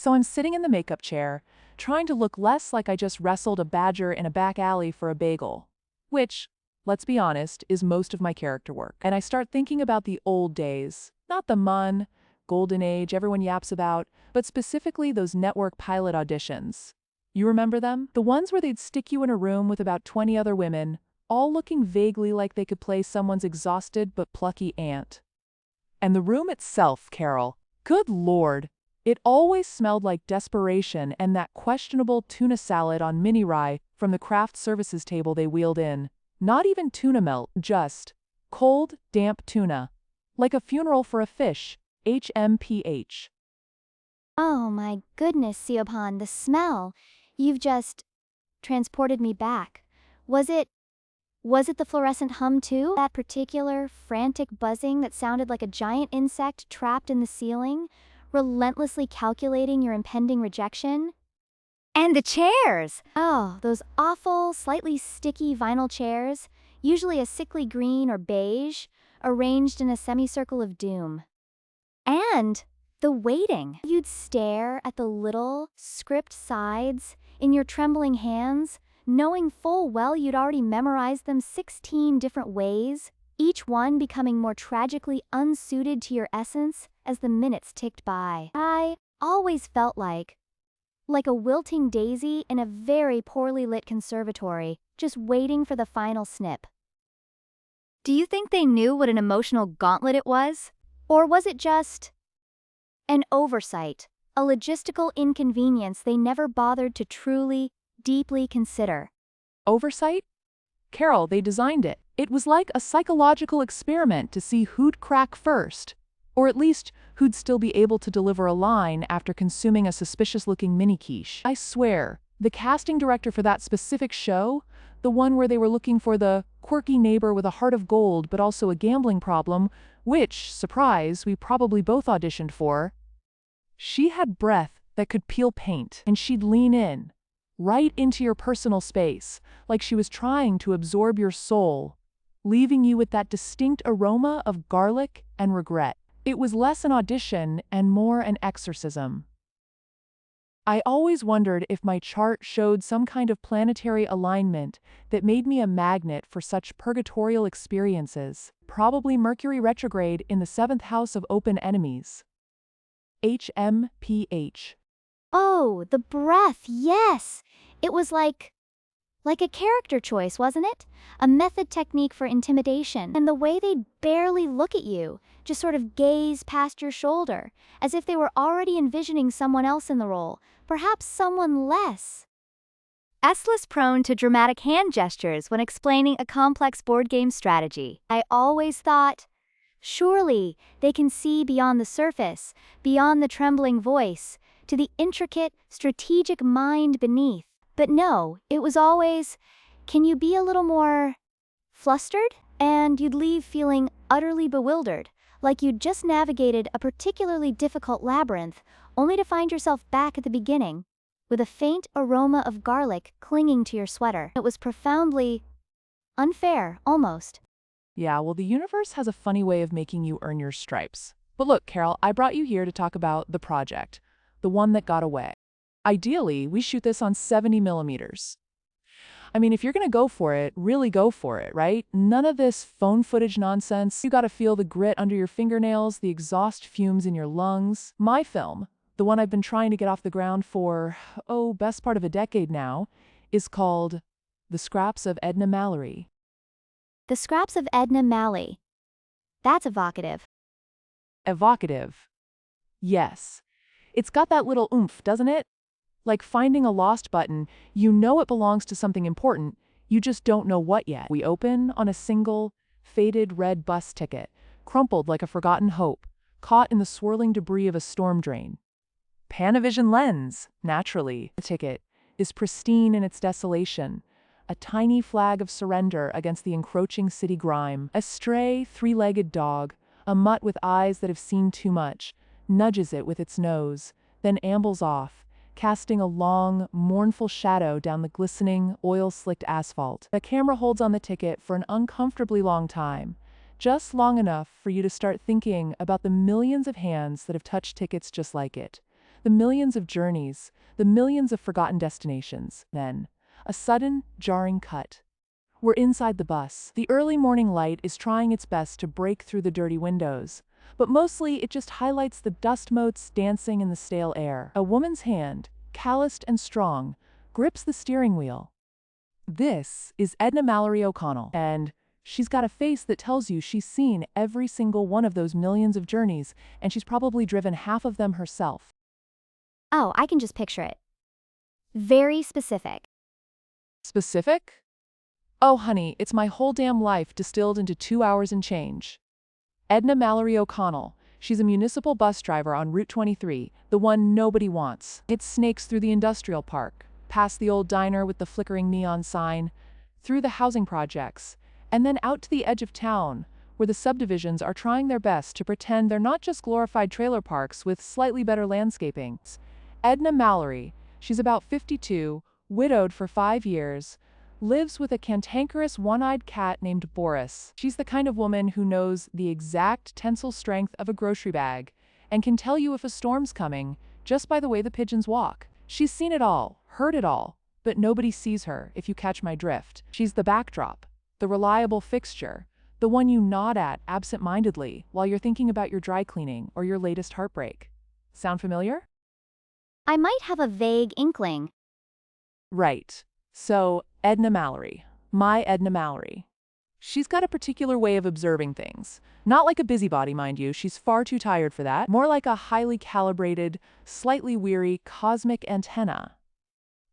So I'm sitting in the makeup chair, trying to look less like I just wrestled a badger in a back alley for a bagel. Which, let's be honest, is most of my character work. And I start thinking about the old days, not the golden age everyone yaps about, but specifically those network pilot auditions. You remember them? The ones where they'd stick you in a room with about 20 other women, all looking vaguely like they could play someone's exhausted but plucky aunt. And the room itself, Carol, good Lord, it always smelled like desperation and that questionable tuna salad on mini rye from the craft services table they wheeled in. Not even tuna melt, just cold, damp tuna. Like a funeral for a fish. HMPH. Oh my goodness, Siobhan, the smell. You've just transported me back. Was it the fluorescent hum too? That particular frantic buzzing that sounded like a giant insect trapped in the ceiling, relentlessly calculating your impending rejection? And the chairs! Oh, those awful, slightly sticky vinyl chairs, usually a sickly green or beige, arranged in a semicircle of doom. And the waiting. You'd stare at the little, script sides in your trembling hands, knowing full well you'd already memorized them 16 different ways, each one becoming more tragically unsuited to your essence as the minutes ticked by. I always felt like a wilting daisy in a very poorly lit conservatory, just waiting for the final snip. Do you think they knew what an emotional gauntlet it was? Or was it just an oversight, a logistical inconvenience they never bothered to truly, deeply consider? Oversight? Carol, they designed it. It was like a psychological experiment to see who'd crack first. Or at least, who'd still be able to deliver a line after consuming a suspicious-looking mini-quiche. I swear, the casting director for that specific show, the one where they were looking for the quirky neighbor with a heart of gold but also a gambling problem, which, surprise, we probably both auditioned for, she had breath that could peel paint, and she'd lean in, right into your personal space, like she was trying to absorb your soul, leaving you with that distinct aroma of garlic and regret. It was less an audition and more an exorcism. I always wondered if my chart showed some kind of planetary alignment that made me a magnet for such purgatorial experiences, probably Mercury retrograde in the 7th house of open enemies. HMPH. Oh, the breath, yes! It was like a character choice, wasn't it? A method technique for intimidation. And the way they'd barely look at you, just sort of gaze past your shoulder, as if they were already envisioning someone else in the role, perhaps someone less prone to dramatic hand gestures when explaining a complex board game strategy. I always thought, surely they can see beyond the surface, beyond the trembling voice, to the intricate, strategic mind beneath. But no, it was always, can you be a little more flustered? And you'd leave feeling utterly bewildered, like you'd just navigated a particularly difficult labyrinth, only to find yourself back at the beginning, with a faint aroma of garlic clinging to your sweater. It was profoundly unfair, almost. Yeah, well, the universe has a funny way of making you earn your stripes. But look, Carol, I brought you here to talk about the project, the one that got away. Ideally, we shoot this on 70 millimeters. I mean, if you're gonna go for it, really go for it, right? None of this phone footage nonsense. You gotta feel the grit under your fingernails, the exhaust fumes in your lungs. My film, the one I've been trying to get off the ground for, best part of a decade now, is called The Scraps of Edna Mallory. The Scraps of Edna Mallory. That's evocative. Evocative. Yes. It's got that little oomph, doesn't it? Like finding a lost button, you know it belongs to something important, you just don't know what yet. We open on a single, faded red bus ticket, crumpled like a forgotten hope, caught in the swirling debris of a storm drain. Panavision lens, naturally. The ticket is pristine in its desolation, a tiny flag of surrender against the encroaching city grime. A stray, three-legged dog, a mutt with eyes that have seen too much, nudges it with its nose, then ambles off, casting a long, mournful shadow down the glistening, oil-slicked asphalt. The camera holds on the ticket for an uncomfortably long time, just long enough for you to start thinking about the millions of hands that have touched tickets just like it. The millions of journeys, the millions of forgotten destinations. Then, a sudden, jarring cut. We're inside the bus. The early morning light is trying its best to break through the dirty windows, but mostly it just highlights the dust motes dancing in the stale air. A woman's hand, calloused and strong, grips the steering wheel. This is Edna Mallory O'Connell, and she's got a face that tells you she's seen every single one of those millions of journeys, and she's probably driven half of them herself. Oh, I can just picture it. Very specific. Specific? Oh, honey, it's my whole damn life distilled into 2 hours and change. Edna Mallory O'Connell. She's a municipal bus driver on Route 23, the one nobody wants. It snakes through the industrial park, past the old diner with the flickering neon sign, through the housing projects, and then out to the edge of town, where the subdivisions are trying their best to pretend they're not just glorified trailer parks with slightly better landscaping. Edna Mallory, she's about 52, widowed for 5 years, lives with a cantankerous one-eyed cat named Boris. She's the kind of woman who knows the exact tensile strength of a grocery bag and can tell you if a storm's coming just by the way the pigeons walk. She's seen it all, heard it all, but nobody sees her, if you catch my drift. She's the backdrop, the reliable fixture, the one you nod at absent-mindedly while you're thinking about your dry cleaning or your latest heartbreak. Sound familiar? I might have a vague inkling. Right. So, Edna Mallory. My Edna Mallory. She's got a particular way of observing things. Not like a busybody, mind you, she's far too tired for that. More like a highly calibrated, slightly weary cosmic antenna.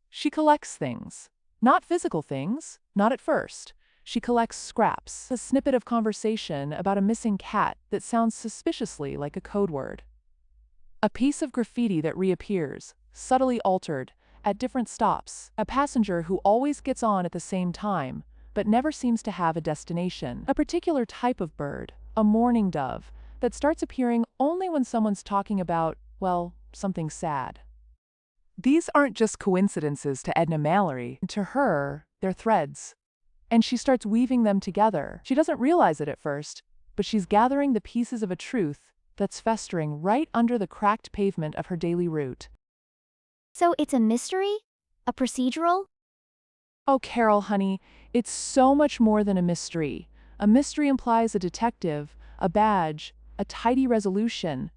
She collects things. Not physical things, not at first. She collects scraps, a snippet of conversation about a missing cat that sounds suspiciously like a code word. A piece of graffiti that reappears, subtly altered, at different stops. A passenger who always gets on at the same time, but never seems to have a destination. A particular type of bird, a mourning dove, that starts appearing only when someone's talking about, well, something sad. These aren't just coincidences to Edna Mallory. To her, they're threads. And she starts weaving them together. She doesn't realize it at first, but she's gathering the pieces of a truth that's festering right under the cracked pavement of her daily route. So it's a mystery? A procedural? Oh, Carol, honey, it's so much more than a mystery. A mystery implies a detective, a badge, a tidy resolution.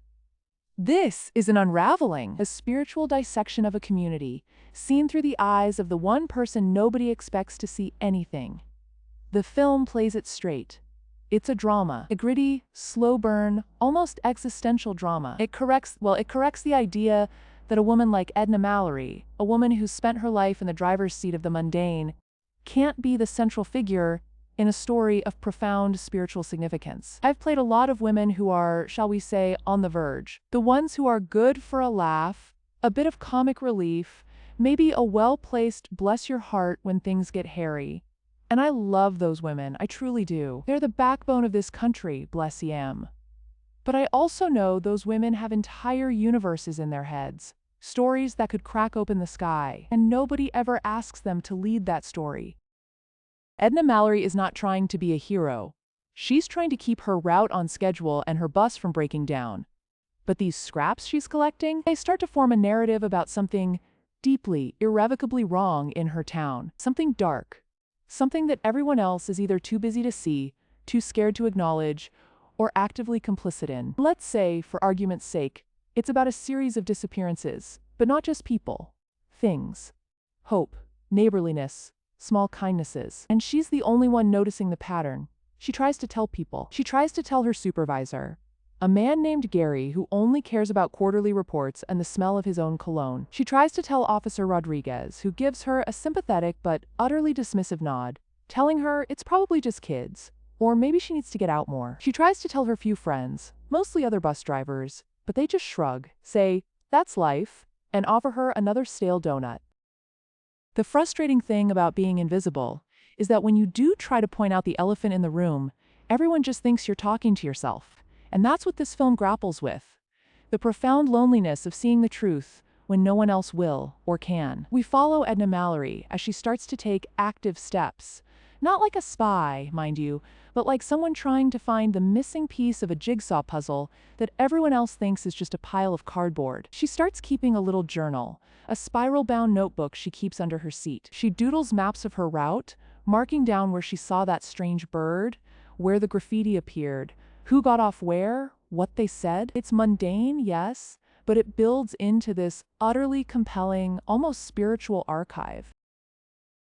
This is an unraveling, a spiritual dissection of a community, seen through the eyes of the one person nobody expects to see anything. The film plays it straight. It's a drama, a gritty, slow burn, almost existential drama. It corrects the idea that a woman like Edna Mallory, a woman who's spent her life in the driver's seat of the mundane, can't be the central figure in a story of profound spiritual significance. I've played a lot of women who are, shall we say, on the verge. The ones who are good for a laugh, a bit of comic relief, maybe a well-placed bless your heart when things get hairy. And I love those women, I truly do. They're the backbone of this country, bless ye. But I also know those women have entire universes in their heads, stories that could crack open the sky, and nobody ever asks them to lead that story. Edna Mallory is not trying to be a hero. She's trying to keep her route on schedule and her bus from breaking down. But these scraps she's collecting, they start to form a narrative about something deeply, irrevocably wrong in her town. Something dark. Something that everyone else is either too busy to see, too scared to acknowledge, or actively complicit in. Let's say, for argument's sake, it's about a series of disappearances, but not just people. Things. Hope, neighborliness, small kindnesses. And she's the only one noticing the pattern. She tries to tell people. She tries to tell her supervisor, a man named Gary who only cares about quarterly reports and the smell of his own cologne. She tries to tell Officer Rodriguez, who gives her a sympathetic but utterly dismissive nod, telling her it's probably just kids, or maybe she needs to get out more. She tries to tell her few friends, mostly other bus drivers, but they just shrug, say, that's life, and offer her another stale donut. The frustrating thing about being invisible is that when you do try to point out the elephant in the room, everyone just thinks you're talking to yourself. And that's what this film grapples with. The profound loneliness of seeing the truth when no one else will or can. We follow Edna Mallory as she starts to take active steps, Not like a spy, mind you, but like someone trying to find the missing piece of a jigsaw puzzle that everyone else thinks is just a pile of cardboard. She starts keeping a little journal, a spiral-bound notebook she keeps under her seat. She doodles maps of her route, marking down where she saw that strange bird, where the graffiti appeared, who got off where, what they said. It's mundane, yes, but it builds into this utterly compelling, almost spiritual archive.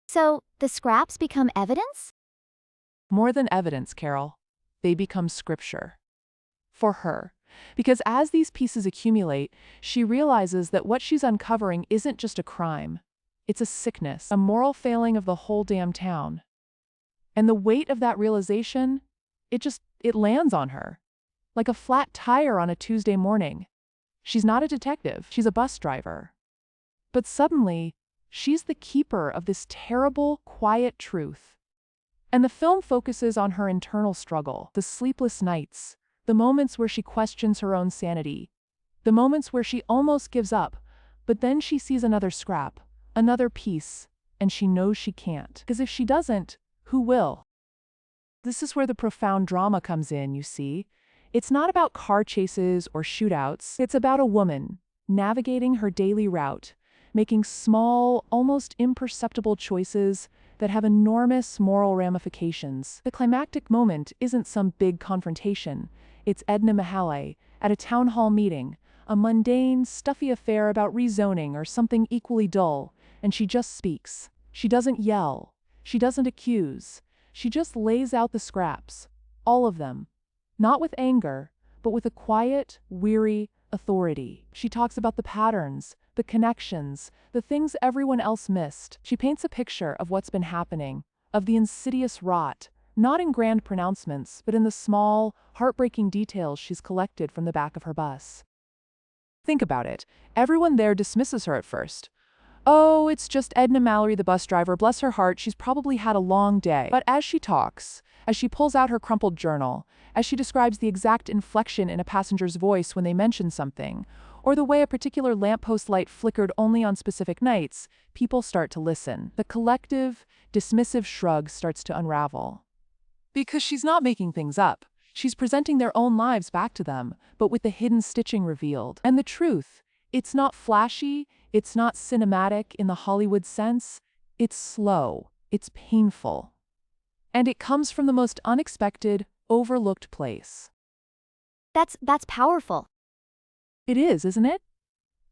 So, the scraps become evidence? More than evidence, Carol. They become scripture. For her. Because as these pieces accumulate, she realizes that what she's uncovering isn't just a crime. It's a sickness, a moral failing of the whole damn town. And the weight of that realization, it lands on her. Like a flat tire on a Tuesday morning. She's not a detective, she's a bus driver. But suddenly, she's the keeper of this terrible, quiet truth. And the film focuses on her internal struggle, the sleepless nights, the moments where she questions her own sanity, the moments where she almost gives up, but then she sees another scrap, another piece, and she knows she can't. Because if she doesn't, who will? This is where the profound drama comes in, you see. It's not about car chases or shootouts. It's about a woman navigating her daily route, making small, almost imperceptible choices that have enormous moral ramifications. The climactic moment isn't some big confrontation. It's Edna Mahale at a town hall meeting, a mundane, stuffy affair about rezoning or something equally dull, and she just speaks. She doesn't yell. She doesn't accuse. She just lays out the scraps, all of them. Not with anger, but with a quiet, weary authority. She talks about the patterns, the connections, the things everyone else missed. She paints a picture of what's been happening, of the insidious rot, not in grand pronouncements, but in the small, heartbreaking details she's collected from the back of her bus. Think about it. Everyone there dismisses her at first. Oh, it's just Edna Mallory, the bus driver. Bless her heart, she's probably had a long day. But as she talks, as she pulls out her crumpled journal, as she describes the exact inflection in a passenger's voice when they mention something, or the way a particular lamppost light flickered only on specific nights, people start to listen. The collective, dismissive shrug starts to unravel. Because she's not making things up. She's presenting their own lives back to them, but with the hidden stitching revealed. And the truth, it's not flashy, it's not cinematic in the Hollywood sense, it's slow, it's painful. And it comes from the most unexpected, overlooked place. That's powerful. It is, isn't it?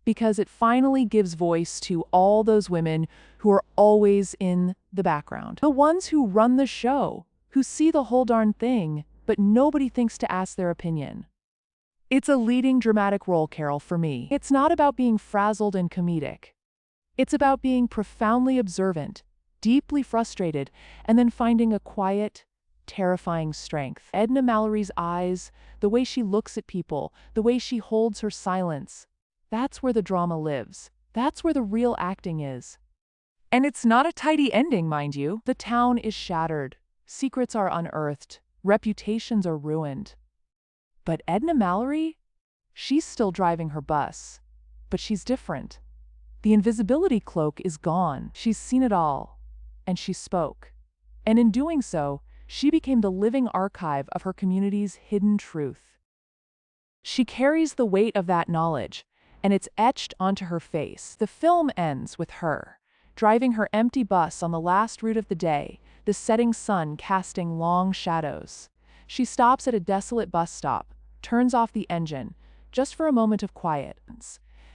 Because it finally gives voice to all those women who are always in the background. The ones who run the show, who see the whole darn thing, but nobody thinks to ask their opinion. It's a leading dramatic role, Carol, for me. It's not about being frazzled and comedic. It's about being profoundly observant, deeply frustrated, and then finding a quiet, terrifying strength. Edna Mallory's eyes, the way she looks at people, the way she holds her silence, that's where the drama lives. That's where the real acting is. And it's not a tidy ending, mind you. The town is shattered. Secrets are unearthed. Reputations are ruined. But Edna Mallory? She's still driving her bus. But she's different. The invisibility cloak is gone. She's seen it all. And she spoke. And in doing so, she became the living archive of her community's hidden truth. She carries the weight of that knowledge, and it's etched onto her face. The film ends with her, driving her empty bus on the last route of the day, the setting sun casting long shadows. She stops at a desolate bus stop, turns off the engine, just for a moment of quiet,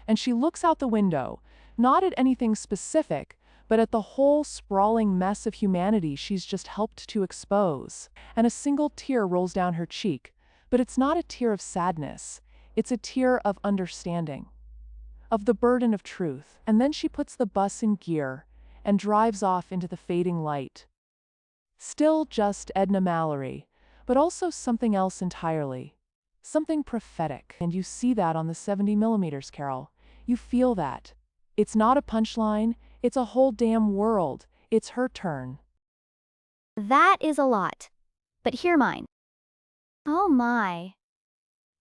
and she looks out the window, not at anything specific, but at the whole sprawling mess of humanity she's just helped to expose. And a single tear rolls down her cheek, but it's not a tear of sadness, it's a tear of understanding, of the burden of truth. And then she puts the bus in gear and drives off into the fading light. Still just Edna Mallory, but also something else entirely. Something prophetic. And you see that on the 70mm, Carol. You feel that. It's not a punchline, it's a whole damn world. It's her turn. That is a lot. But hear mine. Oh my.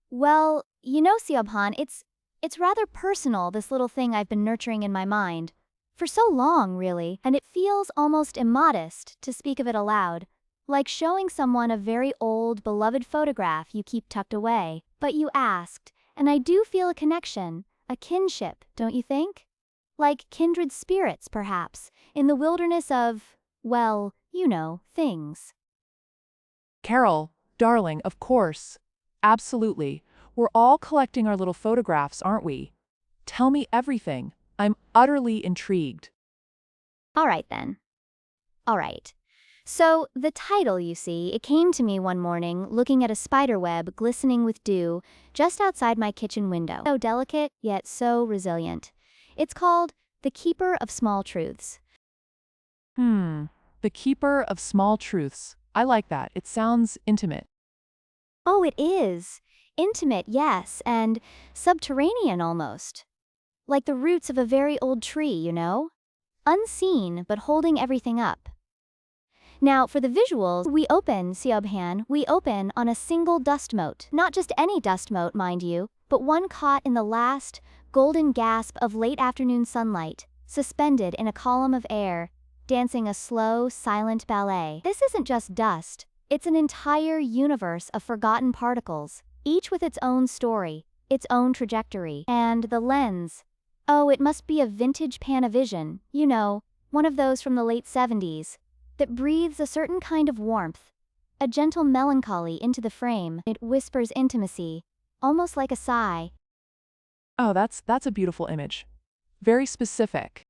Well, you know, Siobhan, it's rather personal, this little thing I've been nurturing in my mind. For so long, really, and it feels almost immodest to speak of it aloud. Like showing someone a very old, beloved photograph you keep tucked away. But you asked, and I do feel a connection, a kinship, don't you think? Like kindred spirits, perhaps, in the wilderness of, well, you know, things. Carol, darling, of course. Absolutely. We're all collecting our little photographs, aren't we? Tell me everything. I'm utterly intrigued. All right then. All right. So, the title, you see, it came to me one morning looking at a spider web glistening with dew just outside my kitchen window. So delicate, yet so resilient. It's called The Keeper of Small Truths. The Keeper of Small Truths. I like that. It sounds intimate. Oh, it is. Intimate, yes, and subterranean almost. Like the roots of a very old tree, you know? Unseen, but holding everything up. Now, for the visuals, Siobhan, we open on a single dust mote. Not just any dust mote, mind you, but one caught in the last, golden gasp of late afternoon sunlight, suspended in a column of air, dancing a slow, silent ballet. This isn't just dust, it's an entire universe of forgotten particles, each with its own story, its own trajectory. And the lens. Oh, it must be a vintage Panavision, you know, one of those from the late 70s. That breathes a certain kind of warmth, a gentle melancholy into the frame. It whispers intimacy, almost like a sigh. Oh, that's a beautiful image. Very specific.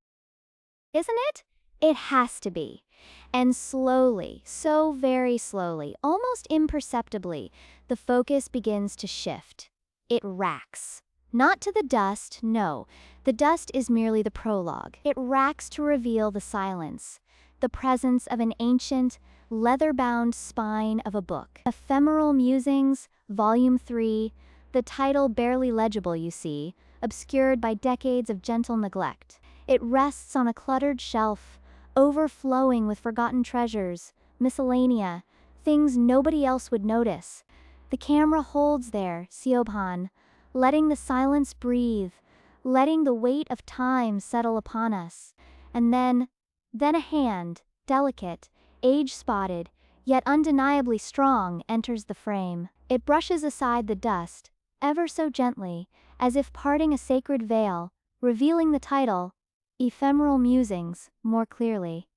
Isn't it? It has to be. And slowly, so very slowly, almost imperceptibly, the focus begins to shift. It racks. Not to the dust, no. The dust is merely the prologue. It racks to reveal the silence. The presence of an ancient, leather-bound spine of a book. Ephemeral Musings, Volume 3, the title barely legible, you see, obscured by decades of gentle neglect. It rests on a cluttered shelf, overflowing with forgotten treasures, miscellanea, things nobody else would notice. The camera holds there, Siobhan, letting the silence breathe, letting the weight of time settle upon us. And then a hand, delicate, age-spotted, yet undeniably strong, enters the frame. It brushes aside the dust, ever so gently, as if parting a sacred veil, revealing the title, Ephemeral Musings, more clearly.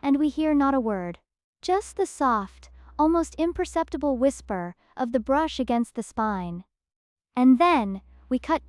And we hear not a word, just the soft, almost imperceptible whisper of the brush against the spine. And then we cut